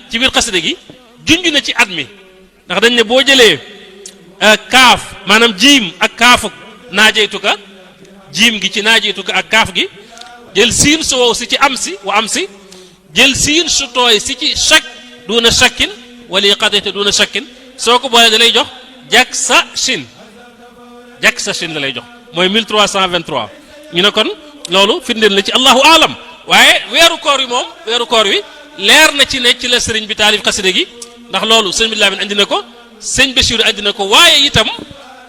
ci biir xasida gi junj na ci at mi ndax dañ ne boo jëlee kaaf maanaam jiim ak kaafuk naajeytuka jiim gi ci naajeytuka ak kaaf gi jël siin su wow si ci am si wa am si jël siin su tooy si ci shak duuna shakkin wali qadite duuna shakkin soo ko boolee da lay jox jak sa shin da lay jox mooy 1323 ñu ne kon loolu firndeel na ci allahu alam waaye weeru koor wi leer na ci ne ci la sëriñ bi taalif xasida gi ndax loolu sëñ bi Lamin andi na ko sëñ Bachir andi na ko waaye itam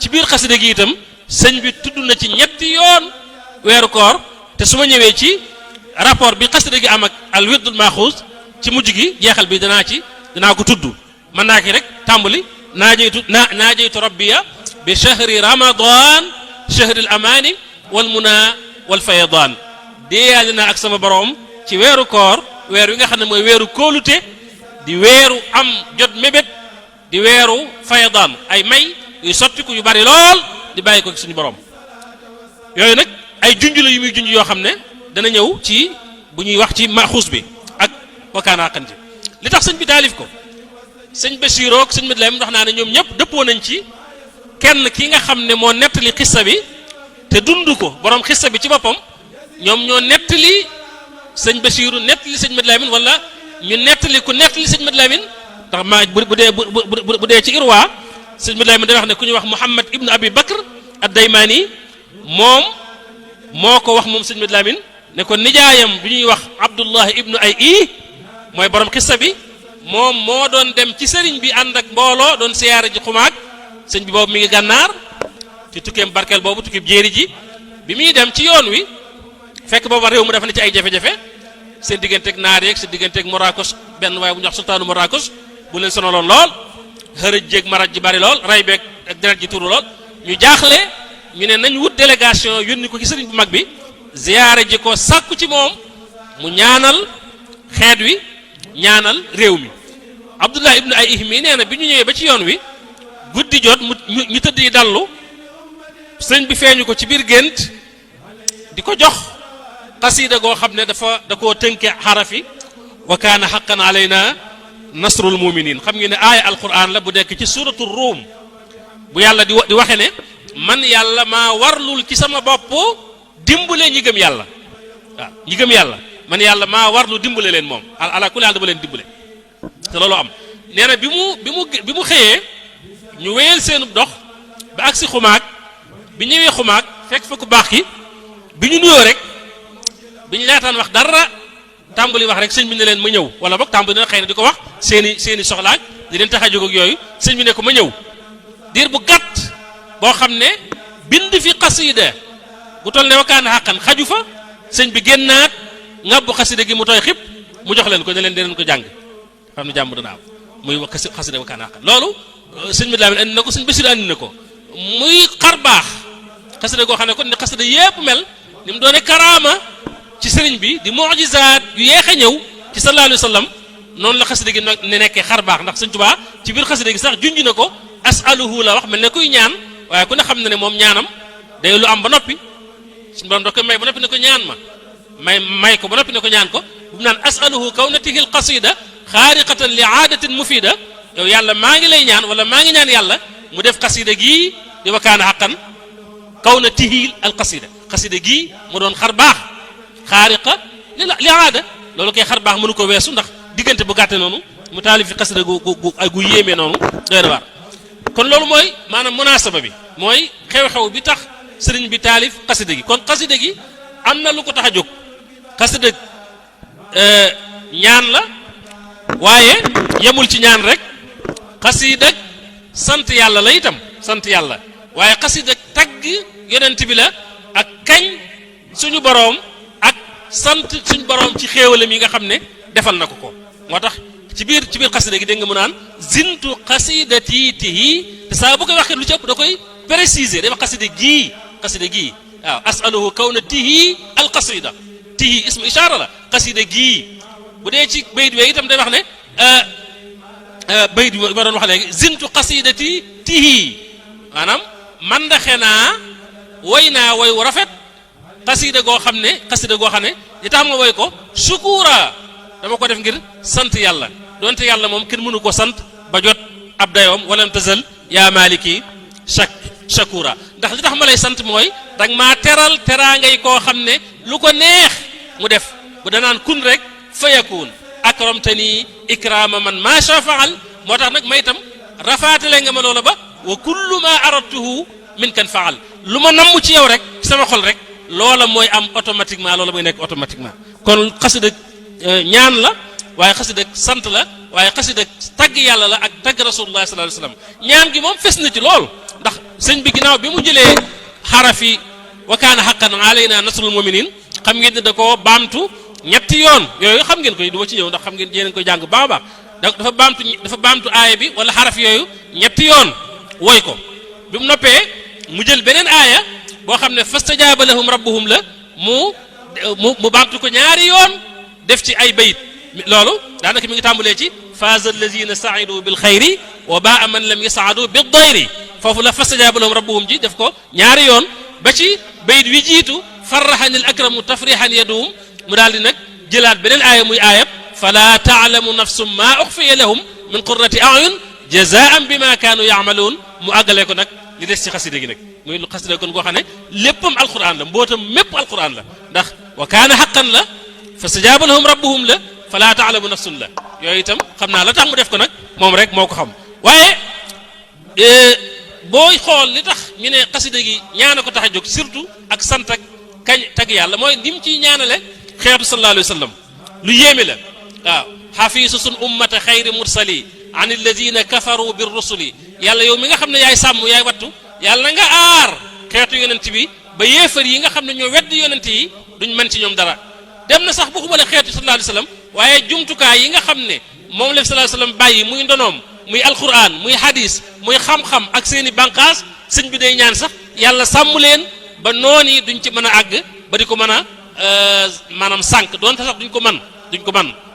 ci biir xasida gi itam sëñ bi tudd na ci ñetti yoon weeru koor te su ma ñëwee ci rapport bi xasida gi am ak al wirdul maxuus ci mujj gi jeexal bi danaa ko tudd mën naa ki rek tàmbali naajaytu rabbiya bi shahri ramadan shahril amaani wal muna wal faydaan déeyaale naa ak sama borom ci weeru koor weer wi nga xam ne mooy weeru kóolute di weeru am jot mébét di weeru faydaan ay may yu sottiku yu bari lool di bàyyi ko suñu borom yooyu nag ay junj la yu muy junj yoo xam ne dana ñëw ci bu ñuy wax ci maxuus bi ak wakaana xanti li tax sëñ bi taalif ko sëñ Bachir ak sëñ Madlaam wax naa ne ñoom ñëpp dëppoo nañ ci kenn ki nga xam ne moo nettali xissa bi te dund ko borom xissa bi ci boppam ñoom ñoo nettali sëñ Bachir nettali sëñ Madlaam wala ñu nettali ku nettali sëñ Madlaam ndax ma bu dee ci Irwa sëñ Madlaam day wax ne ku ñuy wax Muhammad ibnu Abi Bakr ad-Daymaani moom moo ko wax moom sëñ Madlaam ne ko nijaayam bi ñuy wax Abdullah ibnu ay mooy borom xissa bi moom moo doon dem ci sëriñ bi ànd ak mbooloo doon siyaare ji xumaag sëñ bi boobu mi ngi gànnaar ci tukkeem barkeel boobu tukkeem jéeri ji bi muy dem ci yoon wi fekk booba réew mu dafa ne ci ay jafe-jafe seen digganteeg naar yeeg seen digganteeg Marrakech benn waaye bu ñu wax sultaanu Marrakech bu leen sonaloon lool xërëj jéeg maraj ji bari lool ray beeg ak deret ji turu lool ñu jaaxle ñu ne nañ wut délégation yónni ko ci sëriñ bu mag bi ziyaare ji ko sàkku ci moom mu ñaanal xeet wi ñaanal réew mi Abdullah ibnu ay ihmi nee na bi ñu ñëwee ba ci yoon wi guddi jot ñu tëdd yi dallu sëñ bi feeñu ko ci biir gént di ko jox xasiida goo xam ne da koo tënke xarafi wa kaana xaqan alayna nasrul muminin xam ngeen ne aaya alquran la bu nekk ci suratu ruum bu yàlla di waxe ne man yàlla maa warlul ci sama bopp dimbale ñi gëm yàlla waaw ñi gëm yàlla man yàlla maa warlu dimbale leen moom ala kulli haal dama leen dimbale te loolu am nee na bi mu xëyee ñu wéyal seenu dox ba agsi xumaag bi ñëwee xumaag fekk fa ku baax ki bi ñu nuyoo rek bi ñu laataan wax dara tàmbali wax rek sëñ bi ne leen ma ñëw wala boog tàmbali na xëy na di ko wax seeni soxlaaj di leen tax a jóg ak yooyu sëñ bi ne ko ma ñëw diir bu gàtt boo xam ne bind fi xasida bu toll ne wakaana xàqan xaju fa sëñ bi génnaat ngàbbu xasida gi mu tooy xib mu jox leen ko ne leen dinañ ko jàng xam ne jàmm dana am muy xasida wakaana xàqan loolu sëñ bi laa andi na ko sëñ Bachir andi na ko muy xar baax xasida goo xam ne kon ni xasida yépp mel ni mu doone karaama ci sëriñ bi di mujizaat yu yeex a ñëw ci sallallahu alayhi wa sallam noonu la xasida gi ne nekkee xar baax ndax sëñ Tuubaa ci biir xasida gi sax junj na ko asaluhu la wax mel ne kuy ñaan waaye ku ne xam na ne moom ñaanam day lu am ba noppi suñu borom da koy may ba noppi ne ko ñaan ma may ko ba noppi ne ko ñaan ko bu mu naan asaluhu kawnatihi al qasida xaariqatan li aadatin mufida yow yàlla maa ngi lay ñaan wala maa ngi ñaan yàlla mu def xasida gii di wakaana xaqan kawnatihi al qasida xasida gii mu doon xar baax xaariqa li aada loolu koy xar baax mënu ko weesu ndax diggante bu gàtte noonu mu taalif fi xasida gu yéemee noonu doy na waar kon loolu mooy maanaam munaasaba bi mooy xew-xew bi tax sëriñ bi taalif xasida gi kon xasida gi am na lu ko tax a jóg xasida ñaan la waaye yemul ci ñaan rek xasida sant yàlla la itam sant yàlla waaye xasida tagg yonent bi la ak kañ suñu boroom ak sant suñu boroom ci xéewalam yi nga xam ne defal na ko moo tax ci biir xasida gi dégg nga mu naan zintu xasidati tihi te saa bu koy waxee lu ci ëpp da koy préciser day wax xasida gii waaw asaluhu kawna tihi al qasida tihi ismu ishaara la xasida gii bu dee ci bayit we itam day wax ne bayit bi ma doon wax léegi zintu xasidati tihi maanaam mandaxe naa woy naa woy wu rafet xasida goo xam ne li tax ma woy ko shukura dama ko def ngir sant yàlla donte yàlla moom kenn mënu ko sant ba jot ab dayoom walam tazal yaa maliki shakura ndax li tax ma lay sant mooy danga maa teral teraangay koo xam ne lu ko neex mu def bu danaan kun rek fayakun akramtani ikrama man macha faal moo tax nag may itam rafaatale nga ma loola ba wa kullu ma aradtuhu min kan faal lu ma namm ci yow rek ci sama xol rek loola mooy am automatiquement loola mooy nekk automatiquement kon xasida ñaan la waaye xasida sant la waaye xasida tagg yàlla la ak tagg rasulullah sallallahu alayhi wasallam ñaan gi moom fes na ci lool ndax sëñ bi ginnaaw bi mu jëlee xarafi wa kaana haqqan alayna nasrul muminin xam ngeen ne da koo baamtu ñetti yoon yooyu xam ngeen koy du ma ci ñëw ndax xam ngeen yéen koy jàng baax a baax dafa baamtu aaya bi wala xaraf yooyu ñetti yoon woy ko bi mu noppee mu jël beneen aaya boo xam ne fastajaaba lahum rabbuhum la mu baamtu ko ñaari yoon def ci ay bayit loolu daanaka mi ngi tàmbalee ci faaza allazina saidu bil xayri wa baa man lam yasaadu bi dayri foofu la fastajaaba lahum rabbuhum ji def ko ñaari yoon ba ci bayit wi jiitu farraxani al akramu tafrixan yaduum mu daal di nag jëlaat beneen aaya muy aayab fala taalamu nafsum maa uxfiya lahum min qurrati ayun jazaan bima kaanu yaamaluun mu àggalee ko nag li des ci xasida gi nag muy lu xasida kon goo xam ne léppam alquran la mbootam mépp alquran la ndax wa kaana xaqan la fastajaaba lahum rabbuhum la fala taalamu nafsun la yooyu itam xam naa la tax mu def ko nag moom rek moo ko xam waaye booy xool li tax ñu ne xasida gi ñaana ko tax a jóg surtout ak sant ak kañ tag yàlla mooy lim ciy ñaanale xeetu sallallahu alayhi wa sallam lu yéeme la waaw xafiisu sun ummata xayri mursali an alladina kafaru bir rusuli yàlla yow mi nga xam ne yaay sàmm yaay wattu yàlla na nga aar xeetu yonent bi ba yéefar yi nga xam ne ñoo wedd yonent yi duñ mën ci ñoom dara dem na sax bu xubale xeetu sallallahu alayhi wa sallam waaye jumtukaay yi nga xam ne moom la sallallahu alayhi wa sallam bàyyi muy ndonoom muy alquran muy hadis muy xam-xam ak seeni bànqaas sëñ bi day ñaan sax yàlla sàmm leen ba noon yi duñ ci mën a àgg ba di ko mën a maanaam sànq doonte sax duñ ko man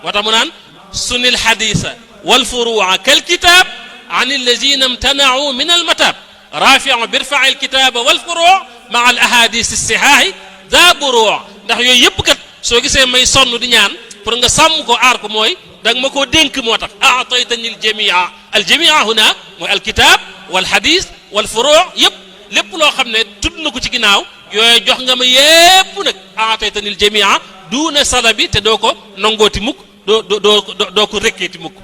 moo tax mu naan sunil hadisa wal furua kal kitab an allazina imtanau min al matab rafiu birfai al kitaba wal furuu maa al ahadis sihaahi da buruu ndax yooyu yëpp kat soo gisee may sonn di ñaan pour nga sàmm ko aar ko mooy danga ma koo dénk moo tax aataytani al jamia huna mooy al kitab wal hadis wal furuu yëpp lépp loo xam ne tudd na ko ci ginnaaw yooyu jox nga ma yépp nag aataytani al jamia duuna salabi te doo ko nangooti mukk doo ko rekkeeti mukk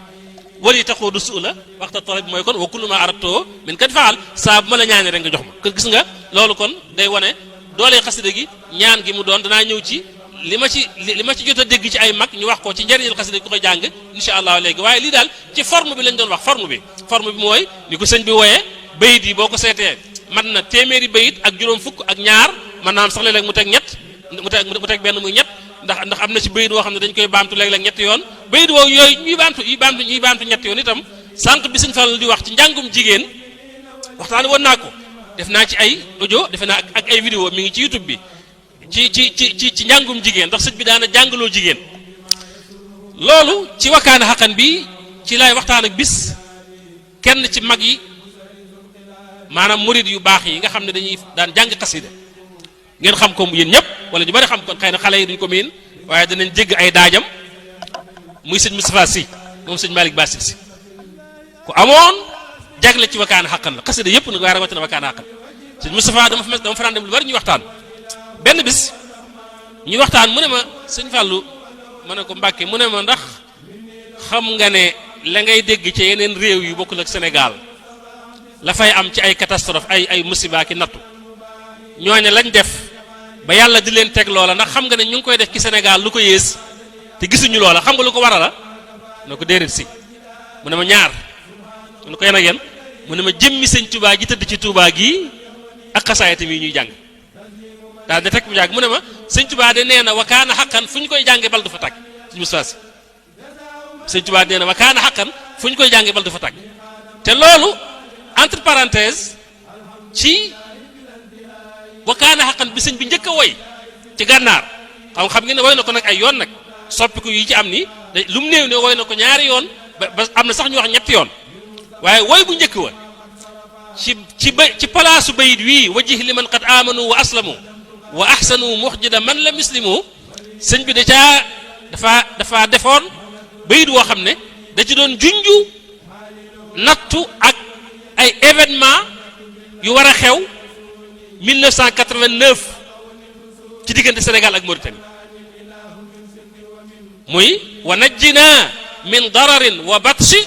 wali taxoo du su la waxta talab mooy kon wa kullu ma aradtoo min kan faal saa bu ma la ñaanee rek nga jox ma kon gis nga loolu kon day wane doolee xasida gi ñaan gi mu doon danaa ñëw ci li ma ci jot a dégg ci ay mag ñu wax ko ci njëriñal xasida gi ku koy jàng insha allah léegi waaye lii daal ci forme bi lañ doon wax forme bi mooy ni ko sëñ bi wooyee bayit yi boo ko seetee mat na téeméeri bayit ak juróom fukk ak ñaar man naam sax léeg-léeg mu teg ñett mu teg benn muy ñett ndax am na ci bayit woo xam ne dañ koy baamtu léeg-léeg ñetti yoon bayit woo yooyu ñuy baamtu ñetti yoon itam sànq bi sëñ Fall di wax ci njàngum jigéen waxtaan woon naa ko def naa ci ay audio defe naa ak ay vidéo mi ngi ci YouTube bi ci njàngum jigéen ndax sëñ bi daana jàngaloo jigéen loolu ci wakkaana xaqan bi ci lay waxtaan ak bis kenn ci mag yi maanaam murid yu baax yi nga xam ne dañuy daan jàng xasida ngeen xam ko yéen ñëpp wala ñu bari xam kon xëy na xale yi duñ ko miin waaye danañ jégg ay daajam muy sëñ Moustapha Sy moom sëñ Malick Bassir Sy ku amoon jagle ci wakkaana xaqan la xasida yëpp nag waaye rawatina wakkaana xaqan sëñ Moustapha dama fa daan dem lu bari ñuy waxtaan benn bis ñuy waxtaan mu ne ma sëñ Fallou ma ne ko Mbàkke mu ne ma ndax xam nga ne la ngay dégg ci yeneen réew yu bokkul ak Sénégal la fay am ci ay catastrophe ay musiba ki nattu ñooñu lañ def ba yàlla di leen teg loola ndax xam nga ne ñu ngi koy def ci Sénégal lu ko yées te gisuñu loola xam nga lu ko waral la ne ko déedéet si mu ne ma ñaar mu ne ko yéen ak yéen mu ne ma jëmmi sëñ Touba gi tëdd ci Touba gii ak xasaayati mi ñuy jàng daal de teg bu jàng mu ne ma sëñ Touba de nee na wakaana xaqan fu ñu koy jàngee bal du fa tàgg ci Moustapha Sy sëñ Touba nee na wakaana xaqan fu ñu koy jàngee bal du fa tàgg te loolu entre parenthèse ci wakaana xaqan bi sëñ bi njëkk a woy ci gànnaar xam ngeen ne woy na ko nag ay yoon nag soppiku yi ci am ni lu mu néew ne woy na ko ñaari yoon ba am na sax ñu wax ñetti yoon waaye woy bu njëkk wa ci palaasu bayit wii wajih liman qad amanu wa aslamu wa ahsanu muxjida man lam yuslimu sëñ bi dafa defoon bayit woo xam ne da ci doon junju nattu ak ay événement yu war a xew 1989 ci diggante Sénégal ak Mauritanie muy wa najjina min dararin wa batshi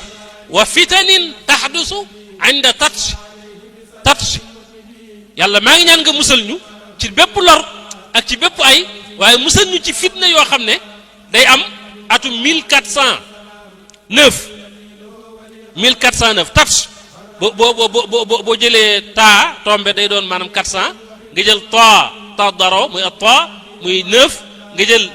wa fitanin tahdusu inda tatshi yàlla maa ngi ñaan nga musal ñu ci bépp lor ak ci bépp ay waaye musal ñu ci fitna yoo xam ne day am atum 1409 tatsh boo jëlee taa tombe day doon maanaam 400 nga jël ta daro muy ta muy 9 nga jël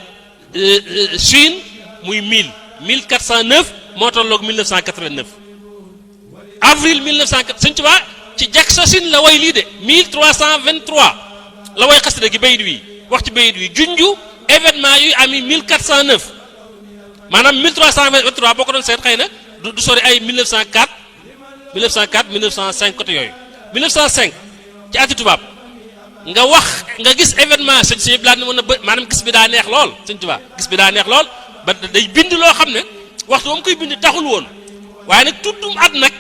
Chine muy 1409 moo tolloog 1989 avril 1904 Sëñ Tuubaa ci jak sasine la way lii de 1323 la way xasida gi bayit wi wax ci bayit wi junju événement yuy ami 1409 maanaam 1323 boo ko doon seet xëy na du sori ay 1904 1905 côté yooyu 1905 ci ati tubaab nga wax nga gis événement sëñ bi laa ne mën na maanaam gis bi daa neex lool Sëñ Tuubaa gis bi daa neex lool ba day bind loo xam ne waxtu ba mu koy bind taxul woon waaye nag tuddum at nag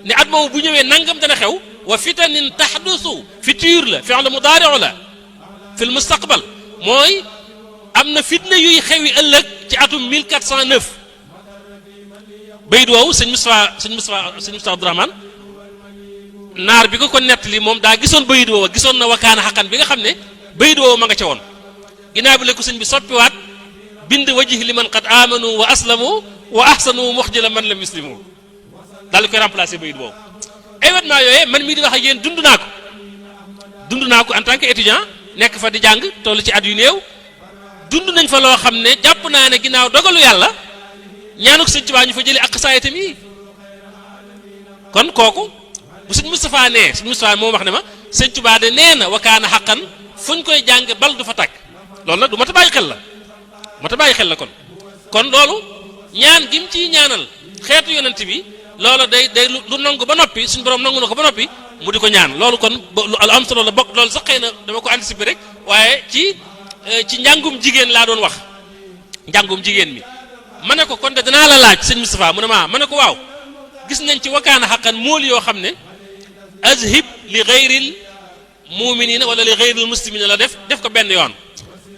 ne at moomu bu ñëwee nangam dana xew wa fitanin tahdusu futur la fi'l mudaari' la fil mustaqbal mooy am na fitna yuy xewi ëllëg ci atum 1409 bayit woowu sëñ Moustapha Abdourahmane naar bi ko nettali moom daa gisoon bayit woowu gisoon na wakaana xaqan bi nga xam ne bayit woowu ma nga ca woon ginnaaw bi la ko sëñ bi soppiwaat bind wajih liman qad amanu wa aslamu wa ahsanu muxjila man lam yuslimu daal di koy remplacer bayit boobu événement yooyu man mii di wax ak yéen dund naa ko en tant que étudiant nekk fa di jàng toll ci at yu néew dund nañ fa loo xam ne jàpp naa ne ginnaaw dogalu yàlla ñaanuk Sëñ Tuubaa ñu fa jëlee ak xasaayitam yi kon kooku bu Sëñ Moustapha nee Sëñ Moustapha moo wax ne ma Sëñ Tuubaa de nee na wakaana xaqan fuñ koy jàng bal du fa tàkk loolu nag du mat a bàyyi xel la kon loolu ñaan gi mu ciy ñaanal xeetu yonent bi loolu day lu nangu ba noppi suñu borom nangu na ko ba noppi mu di ko ñaan loolu kon lu am solo la bokk loolu sax xëy na dama ko anticiper rek waaye ci njàngum jigéen laa doon wax njàngum jigéen mi ma ne ko kon de danaa la laaj sëñ Moustapha mu ne ma ne ko waaw gis nañ ci wakaana xaqan mool yoo xam ne azhib li gayril muminina wala li gayril muslimina la def ko benn yoon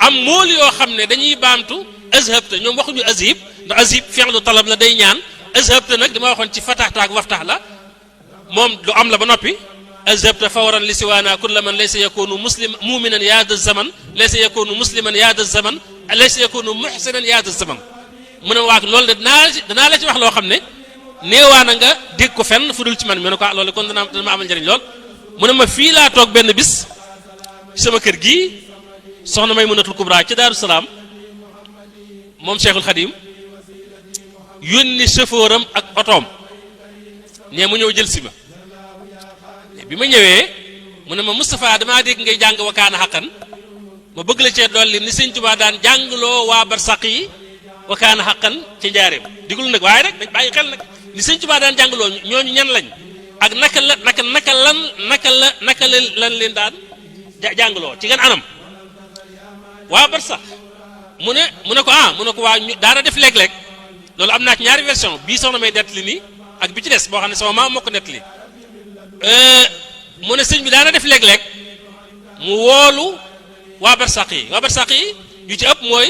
am mool yoo xam ne dañuy baamtu azhabta ñoom waxuñu azhib ndax azhib fi'lu talab la day ñaan azhabta nag dama waxoon ci fataxta ak waftax la moom lu am la ba noppi azhabta fawran li siwaana kulla man laysa yakunu muminan yaada zaman laysa yakunu musliman yaada zaman laysa yakunu muhsinan yaada zaman mu ne waa loolu de danaa la ci wax loo xam ne néewaana nga dégg ko fenn fu dul ci man mu ne ko loolu kon dana ma amal njëriñ lool mu ne ma fii laa toog benn bis ci sama kër gii soxna Maymunatul Kubra ci Daaru Salaam moom Cheikhul Khadim yónni chauffeur am ak otoom ne mu ñëw jël si ma bi ma ñëwee mu ne ma Moustapha damaa dégg ngay jàng wakaana xaqan ma bëgg la cee dolli ni Sëñ Tuubaa daan jàngloo waa barsaq yi wakaana xaqan ci njaareem digul nag waaye rek dañ bàyyi xel nag ni Sëñ Tuubaa daan jàngloo ñooñu ñan lañ ak naka lan leen daan jàngloo ci gan anam waa barsaq mu ne ko waa ñu daana def léeg-léeg loolu am naa ci ñaari version bii soxna may nettali nii ak bi ci des boo xam ne sama maam moo ko nettali mu ne sëñ bi daana def léeg-léeg mu woolu waa barsaq yi yu ci ëpp mooy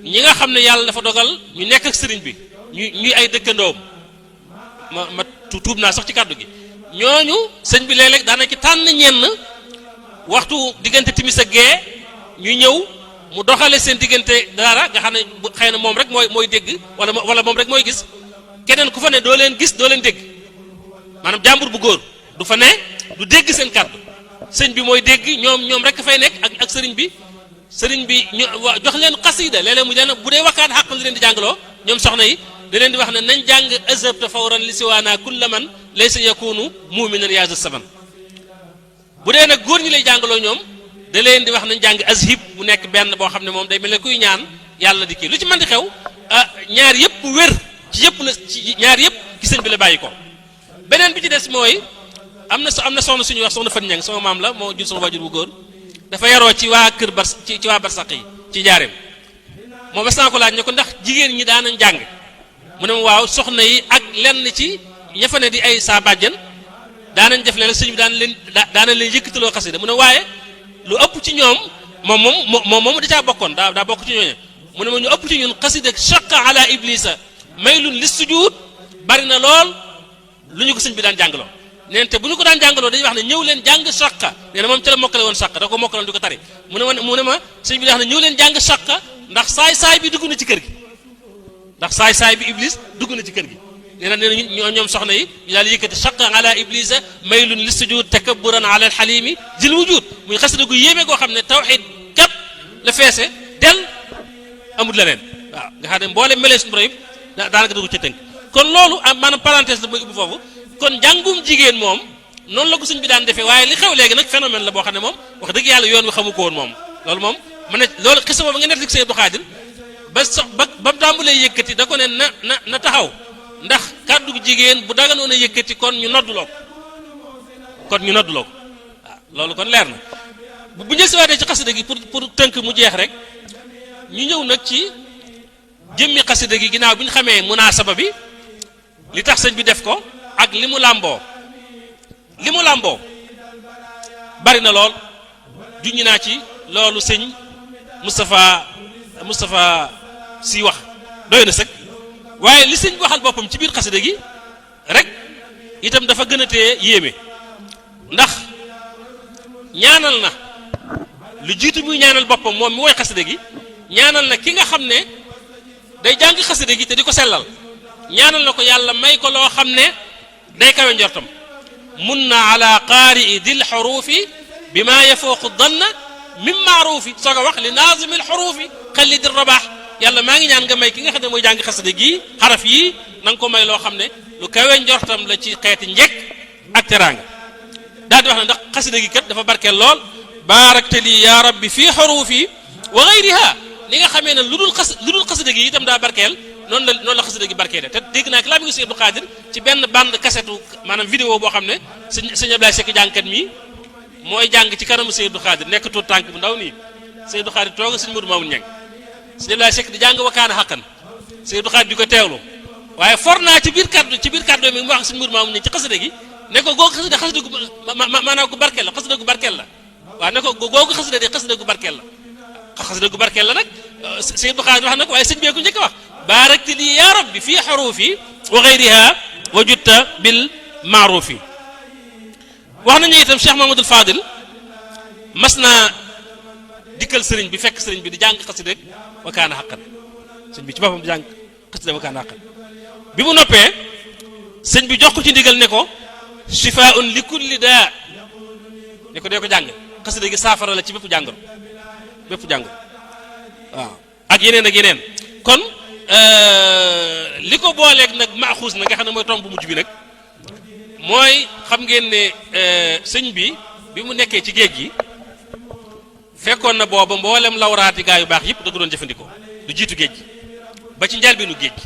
ñi nga xam ne yàlla dafa dogal ñu nekk ak sëriñ bi ñuy ay dëkkandoom ma tuub naa sax ci kàddu gi ñooñu sëñ bi léeg-léeg daana ci tànn ñenn waxtu diggante timis ak gee ñu ñëw mu doxale seen diggante dara nga xam ne xëy na moom rek mooy dégg wala moom rek mooy gis keneen ku fa ne doo leen gis doo leen dégg maanaam jàmbur bu góor du fa ne du dégg seen kàddu sëñ bi mooy dégg ñoom rek fay nekk ak sëriñ bi ñu jox leen xasida léeg-léeg mu leen bu dee wakkaan xàqan li leen di jàngaloo ñoom soxna yi da leen di wax ne nañ jàng azhabta fawran li siwaana kulla man laysa yakunu muminan yaza saman bu dee nag góor ñi lay jàngaloo ñoom da leen di wax nañ jàng azhib mu nekk benn boo xam ne moom day mel ne kuy ñaan yàlla di kii lu ci mën di xew ñaar yëpp wér ci ñaar yëpp ci sëñ bi la bàyyi ko beneen bi ci des mooy am na soxna suñuy wax soxna Fan Ñang sama maam la moo jur sama waajur bu góor dafa yaroo ci waa kër ci waa barsaq yi ci njaareem moo bas naa ko laaj ne ko ndax jigéen ñi daanañ jàng mu ne ma waaw soxna yi ak lenn ci ña fa ne di ay saa bàjjen daanañ def léeg sëñ bi daana leen yëkkataloo xasida mu ne waaye lu ëpp ci ñoom moom da caa bokkoon daa bokk ci ñooñu mu ne ma ñu ëpp ci ñun xasida shaqa ala iblisa maylun lis sujud bari na lool lu ñu ko sëñ bi daan jàngaloo neen te bu ñu ko daan jàngaloo dañuy wax ne ñëw leen jàng shaqa nee na moom ca la mokkale woon shaqa da ko mokkaloon di ko tari mu ne ma sëñ bi di wax ne ñëw leen jàng shaqa ndax saay bi dugg na ci kër gi ndax saay bi iblis dugg na ci kër gi nee na ñoom soxna yi ñu daal yëkkati shaqa ala iblisa maylun lis sujud takabburan ala alxalimi zil wujud muy xasida gu yéeme goo xam ne tawxid kat la feese del amul leneen waaw nga xam ne mboole melee suñu borom yëpp daanaka dugg ca tënk kon loolu maanaam parenthèse la mooy ubbi foofu kon njàngum jigéen moom noonu la ko sëñ bi daan defee waaye li xew léegi nag phénomène la boo xam ne moom wax dëgg yàlla yoon wi xamu ko woon moom loolu moom ma ne loolu xisa boobu nga nekk Sëñ Abdou Khadir ba mu tàmbalee yëkkati da ko ne na taxaw ndax kàddu jigéen bu daganoon a yëkkati kon ñu nodduloo ko waaw loolu kon leer na bu njël si waatee ci xasida gi pour tënk mu jeex rek ñu ñëw nag ci jëmmi xasida gi ginnaaw bi ñu xamee munaasaba bi li tax sëñ bi def ko ak li mu làmboo bari na lool juñu naa ci loolu sëñ Moustapha Sy wax doy na sëkk waaye li sëñ waxal boppam ci biir xasida gi rek itam dafa gën a tee yéeme ndax ñaanal na lu jiitu muy ñaanal boppam moom mi woy xasida gi ñaanal na ki nga xam ne day jàng xasida gi te di ko sellal ñaanal na ko yàlla may ko loo xam ne day kawe njortam mun na ala qaari'i dil xuruufi bi maa yafooqu danna min maaruufi soog a wax li naazimil xuruufi xalli di rabaax yàlla maa ngi ñaan nga may ki nga xam ne mooy jàng xasida gi xaraf yi na nga ko may loo xam ne lu kawe njortam la ci xeeti njekk ak teraanga daal di wax ne ndax xasida gi kat dafa barkeel lool baarakte lii yaa rabbi fii xuruufi wa gayriha li nga xamee ne lu dul xasida gi itam daa barkeel noonu la xasida gi barkeele te dégg naa laa mi ngi Sëñ Abdou Khadir ci benn bande cassette maanaam vidéo boo xam ne sëñ Abdoulaye Seck jàngkat mi mooy jàng ci kanamu Sëñ Abdou Khadir nekk tuut tànk bu ndaw nii Sëñ Abdou Khadir toog sëñ Modou Mamoun Niang sëñ Abdoulaye Seck di jàng wakaana xaqan Sëñ Abdou Khadir di ko teewlu waaye for naa ci biir kàddu mi mu wax sëñ Modou Mamoun Niang ci xasida gi ne ko googu xasida gu maanaam gu barkeel la xasida gu barkeel la waaw ne ko googu xasida gu barkeel la xasida gu barkeel la nag Sëñ Abdou Khadir wax na ko waaye sëñ bee ko njëkk a wax baarakti lii yaa rabbi fii xuruufi wa gayriha wa jutta bil maaruufi wax nañu itam Cheikh Mamadou Fadil mas naa dikkal sëriñ bi fekk sëriñ bi di jàng xasida wa kaana xaqan sëñ bi ci boppam di jàng xasida wa kaana xaqan bi mu noppee sëñ bi jox ko ci ndigal ne ko shifaa'un li kulli daa ne ko dee ko jàng xasida gi saafara la ci bépp jàngoro waaw ak yeneen kon li ko booleeg nag maaxuus na nga xam ne mooy tomb bu mujj bi nag mooy xam ngeen ne sëñ bi mu nekkee ci géej gi fekkoon na booba mboolem lawraati gaa yu baax yëpp da ko doon jëfandikoo lu jiitu géej gi ba ci njëlbeenu géej gi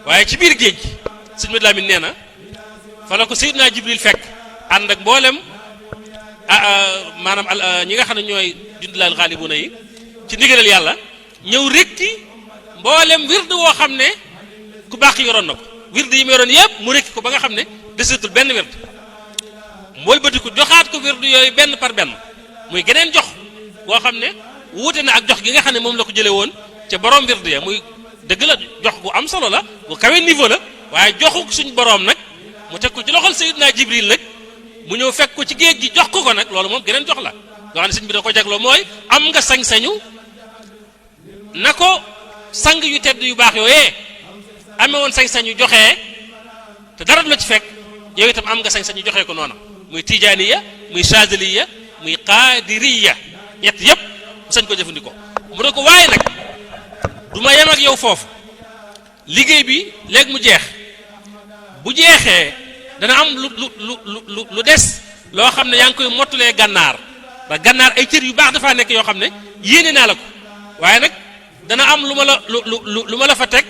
waaye ci biir géej gi sëñ Madu Lamin nee na fa la ko Seydina Jibril fekk ànd ak mboolem maanaam ñi nga xam ne ñooy jundulaal xaalibuuna yi ci ndigalal yàlla ñëw rekki mboolem wird woo xam ne ku baax yoroon na ko wird yi mu yoroon yëpp mu rekki ko ba nga xam ne desetul benn wird mooy bëtiku joxaat ko wird yooyu benn par benn muy geneen jox boo xam ne wuute na ak jox gi nga xam ne moom la ko jëlee woon ca borom wird ya muy dëgg la jox gu am solo la bu kawe niveau la waaye joxu suñ borom nag mu teg ko ci loxol Seydina Jibril nag mu ñëw fekk ko ci géej gi jox ko nag loolu moom geneen jox la loo xam ne sëñ bi da ko jagloo mooy am nga sañ-sañu na ko sang yu tedd yu baax yooyee amee woon sañ-sañu joxee te dara du la ci fekk yow itam am nga sañ-sañu joxee ko noona muy tijaaniya muy chaziliya muy qaadiriya ñett yépp mu sañ ko jëfandikoo mu ne ko waaye nag du ma yem ak yow foofu liggéey bi léegi mu jeex bu jeexee dana am lu des loo xam ne yaa ngi koy mottulee gànnaar ndax gànnaar ay cër yu baax dafaa nekk yoo xam ne yéene naa la ko waaye nag dana am lu ma la fa teg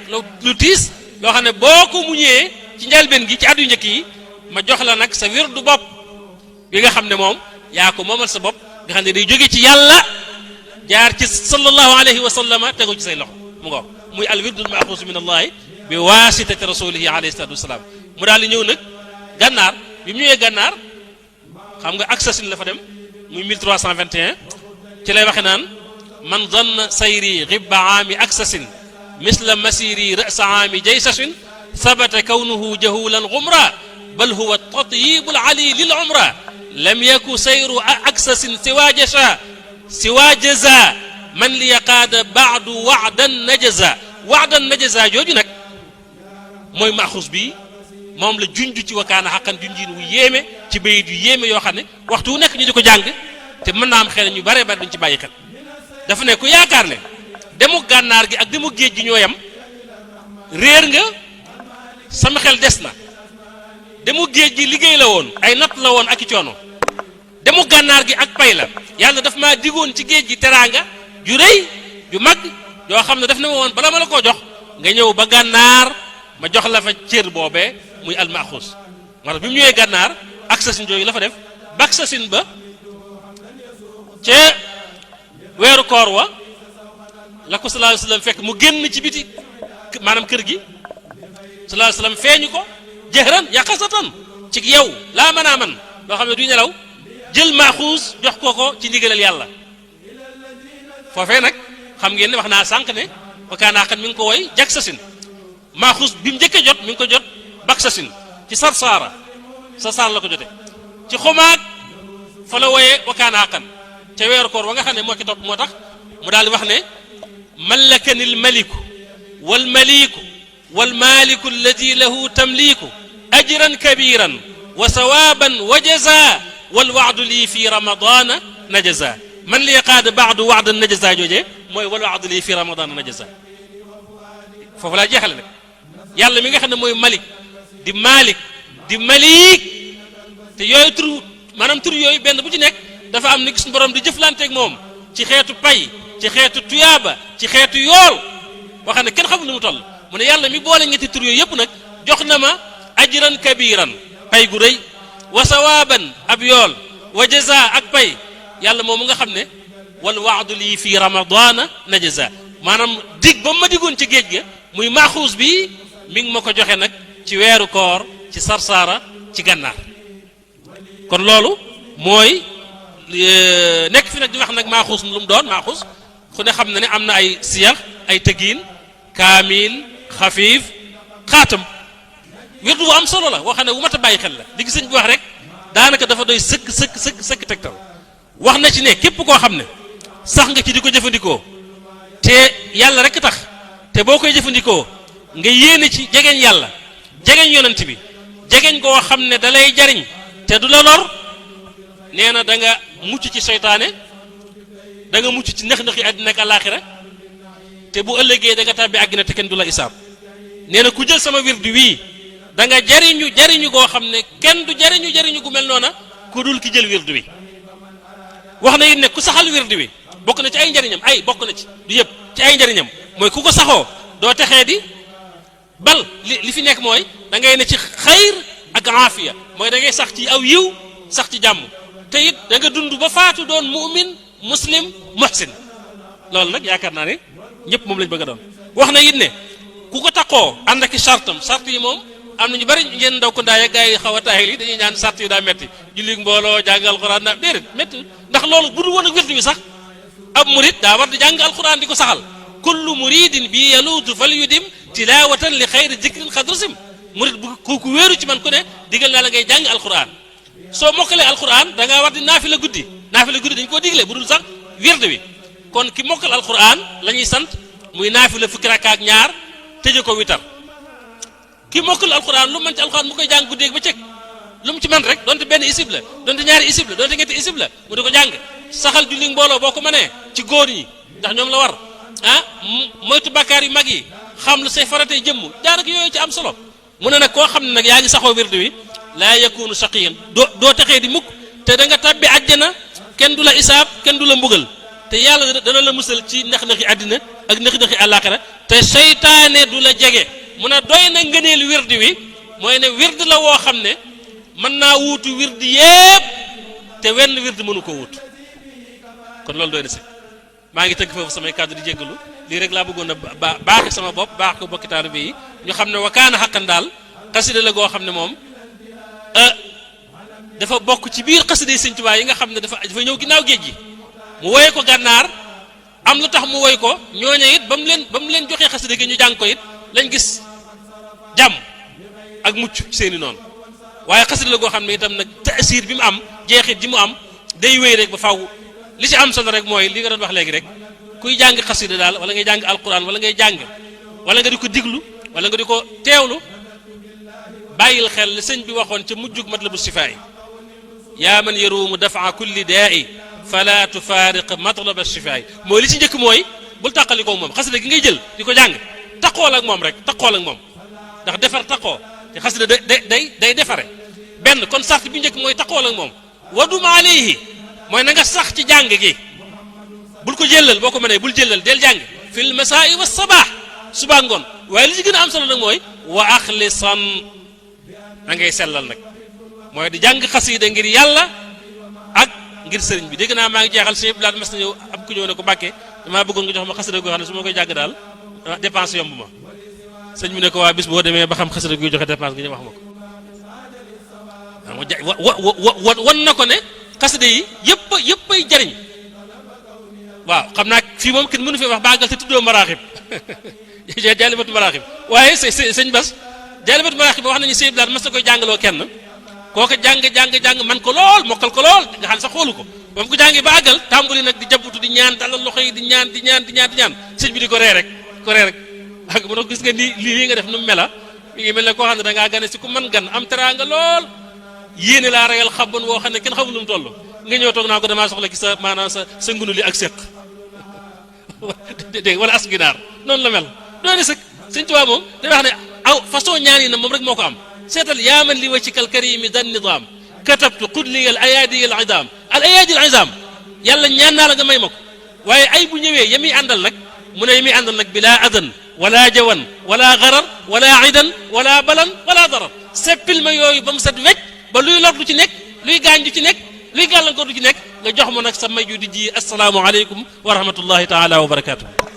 lu tiis loo xam ne boo ko muñee ci njëlbeen gi ci at yu njëkk yi ma jox la nag sa wirdu bopp bi nga xam ne moom yaa ko moomal sa bopp nga xam ne day jóge ci yàlla jaar ci sallallahu alayhi wa sallama tegu ci say loxo mu ngo muy al wirdul maaxuus min allahi bi waasitati rasulihi alayhi salatu wasalaam mu daal di ñëw nag gànnaar bi mu ñëwee gànnaar xam nga Aksasin la fa dem muy 1321 ci lay waxe naan man zanna sayri ghibba aami Aksasin misla masiri ra'sa aami jaysasin ثبت كونه جهولا غمرا بل هو التطيب العلي للعمرة لم يكن سير أكسس سوى جزاء من ليقاد بعد وعدا نجزا جوجو نك موي ماخوس بي موم لا جونجو ci wakana hakan junjin wu yéme ci bayit yu yéme yo xamne waxtu nek ñu diko jàng te mën na am xel ñu bare bare duñ ci bayyi xel dafa ne ku yaakar ne demu gànnaar gi ak demu géej gi ñoyam réer nga sama xel des na demu géej gi liggéey la woon ay natt la woon ak i coono demu gànnaar gi ak pay la yàlla daf maa digoon ci géej gi teraanga ju rëy ju mag yoo xam ne daf ne ma woon bala ma la koo jox nga ñëw ba gànnaar ma jox la fa cër boobee muy almaxuus moo tax bi mu ñëwee gànnaar Aksasin jooyu la fa def Baksasin ba ca weeru koor wa la ko sallallahu alayhi wasallam fekk mu génn ci biti maanaam kër gi sallallahu alayhi wasallam feeñu ko jëhran yaqasatan ci yow laa mën a man loo xam ne du nelaw jël maaxuus jox ko ci ndigalal yàlla foofee nag xam ngeen ne wax naa sànq ne wakaanaa xan mi ngi ko woy Jaksasin maaxuus bi mu njëkkee jot mi ngi ko jot Baksasin ci sarsaara la ko jote ci xumaag fa la woyee wakaanaa xan ca weeru koor wa nga xam ne moo ci topp moo tax mu daal di wax ne mallakanil maliku wal maliku والمالك الذي له تمليك أجرا كبيرا وثوابا وجزاء والوعد لي في رمضان نجزا من لي قاد بعد وعد النجزا جوجي موي والوعد لي في رمضان نجزا فوف لا جيخال نك يالا ميغا خن موي مالك دي مالك te yoy tur manam tur yoy benn bu ci nek dafa am ni sun borom di jëflante ak mom ci xéetu pay ci xéetu tuyaba ci xéetu yool waxane ken xamul nu mu toll mu ne yàlla mi boole ñetti tur yooyu yëpp nag jox na ma ajran kabiran pay gu rëy wa sawaaban ab yool wa jaza ak pay yàlla moom mu nga xam ne wal waadu lii fii ramadana najza maanaam dig ba ma digoon ci géej ga muy maaxuus bi mi ngi ma ko joxe nag ci weeru koor ci sarsaara ci gànnaar kon loolu mooy nekk fi nag di wax nag maaxuus lu mu doon maaxuus ku ne xam na ne am na ay siyax ay tëgiin kaamil xafiif xaatam wirdu bu am solo la wax ne wu mat a bàyyi xel la li gi sëñ bi wax rek daanaka dafa doy sëkk tegtal wax na ci ne képp koo xam ne sax nga ci di ko jëfandikoo te yàlla rek tax te boo koy jëfandikoo nga yéene ci jegeñ yàlla jegeñ yonent bi jegeñ koo xam ne da lay jariñ te du la lor nee na da nga mucc ci seytaane da nga mucc ci nëx-nëxi àddina ak àllaaxira te bu ëllëgee da nga tàbbi àggina te kenn du la isaab nee na ku jël sama wirdu wii da nga jariñu goo xam ne kenn du jariñu gu mel noona ku dul ki jël wirdu wi wax na it ne ku saxal wirdu wi bokk na ci ay njariñam bokk na ci du yëpp ci ay njariñam mooy ku ko saxoo doo texee di bal li fi nekk mooy da ngay ne ci xayr ak aafiya mooy da ngay sax ci aw yiw sax ci jàmm te it da nga dund ba faatu doon mu'min muslim muhsin loolu nag yaakaar naa ne ñëpp moom lañ bëgg a doon wax na it ne ku ko taxoo ànd ak sart yi moom am na ñu bari ngeen ndaw ko ndaay ak gars yi xaw a taayil yi dañuy ñaan sart yi daa metti julli mbooloo jàng alxuraan na déedéet métti ndax loolu bu dul woon ak wirdu bi sax ab murid daa war di jàng alxuraan di ko saxal kullu muridin bi yaluutu fal yudim tilawatan li xayri zikrin xadrusim murid bu ku wéeru ci man ku ne digal naa la ngay jàng alxuraan soo mokkalee alxuraan da ngaa war di naafila guddi dañ koo digle bu dul sax wirdu bi kon ki mokkal alxuraan la ñuy sant muy naafila fukki rakka ak ñaar tëje ko witar ki mokkal alxuraan lu mën ci alxuraan mu koy jàng guddeeg ba cëg lu mu ci man rek donte benn isib la donte ñaari isib la donte ñetti isib la mu di ko jàng saxal julli mbooloo boo ko mënee ci góor ñi ndax ñoom la war moytu bakkaar yu mag yi xam lu say faratee jëmm daanaka yooyu ci am solo mu ne nag koo xam ne nag yaa ngi saxoo wirdu wi laa yakunu shaqiyan doo texee di mukk te da nga tabbi àjjana kenn du la isaab kenn du la mbugal te yàlla dana la musal ci nax-naxi àddina ak nax-naxi àllaaxira te seytaane du la jege mu ne doy na ngëneel wirdi wi mooy ne wirdi la woo xam ne mën naa wuutu wirdi yépp te wenn wirdi mënu ko wuutu kon loolu doy na si maa ngi tëgg foofu samay kàddu di jéggalu lii rek laa bëggoon a baaxe sama bopp baax ko bokki taalibe yi ñu xam ne wa kaana xaqan daal xasida la goo xam ne moom dafa bokk ci biir xasida yi Sëñ Tuubaa yi nga xam ne dafa ñëw ginnaaw géej gi mu woye ko gànnaar am lu tax mu woy ko ñooñe it ba mu leen joxee xasida gi ñu jàng ko it lañ gis jàmm ak mucc ci seeni noonu waaye xasida la goo xam ne itam nag taasiir bi mu am jeexit ji mu am day wéy rek ba faw li ci am solo rek mooy li nga doon wax léegi rek kuy jàng xasida daal wala ngay jàng alquran wala ngay jàng wala nga di ko diglu wala nga di ko teewlu bàyyil xel li sëñ bi waxoon ca mujjug matlabu sifaay yaa man yaruumu dafaa kulli daa'i fala tufaariq matlaba sifaay mooy li ci njëkk mooy bul tàqalikoo moom xasida gi ngay jël di ko jàng taqool ak moom rek taqool ak moom ndax defar taqoo te xasida day defare benn kon sart bi njëkk mooy taqool ak moom wadum alayhi mooy na nga sax ci jàng gi bul ko jëlal boo ko mënee bul jëlal del jàng fil masaa'i wa sabaax suba ngoon waaye li ci gën a am solo nag mooy wa axlisan na ngay sellal nag mooy di jàng xasida ngir yàlla ak ngir sëriñ bi dégg naa maa ngi jeexal sëñ Blaat mas na ñëw am ku ñëw ne ko Mbàkke damaa bëggoon nga jox ma xasida goo xam ne su ma koy jàng daal dépense yomb ma sëñ bi ne ko waa bis boo demee ba xam xasida guy joxe dépense gi ñu wax ma ko wan na ko ne xasida yi yëpp ay jariñ waaw xam naa fii moom kenn mënu fee wax baagal te tuddoo maraaxib jaalibatu maraaxib waaye sëñ Bas jaalibatu maraaxib ba wax nañu sëñ Blaat mas na koy jàngaloo kenn kooka jàng man ko lool mokkal ko lool nga xam sax xoolu ko ba mu ko jàngee ba àggal tàmbali nag di jabutu di ñaan dalal loxo yi di ñaan sëñ bi di ko ree rek ak mu ne gis nga lii nga def nu mu mela mi ngi mel ne koo xam ne da ngaa gane si ku mën gan am teraanga lool yéene laa reyal xabban woo xam ne kenn xamul nu mu toll nga ñëw toog naa ko damaa soxla ki sa maanaam sa ngunu li ak séq dégg wala as ginaar noonu la mel doone sëg Sëñ Tuubaa moom day wax ne aw façon ñaan yi na moom rek moo ko am seetal yaa man li wajhikal karimi dan nidaam katabtu qudli al ayadi al idam al ayadi al idam yàlla ñaan naa la nga may ma ko waaye ay bu ñëwee yami àndal nag mu ne yami àndal nag bila adan wala jawan wala garar wala idan wala balan wala darar seppil ma yooyu ba mu set wecc ba luy lor du ci nekk luy gaañ du ci nekk luy gàllankoor du ci nekk nga jox ma nag sa may ju di ji assalaamu aleykum wa rahmatullahi taala wa barakatuh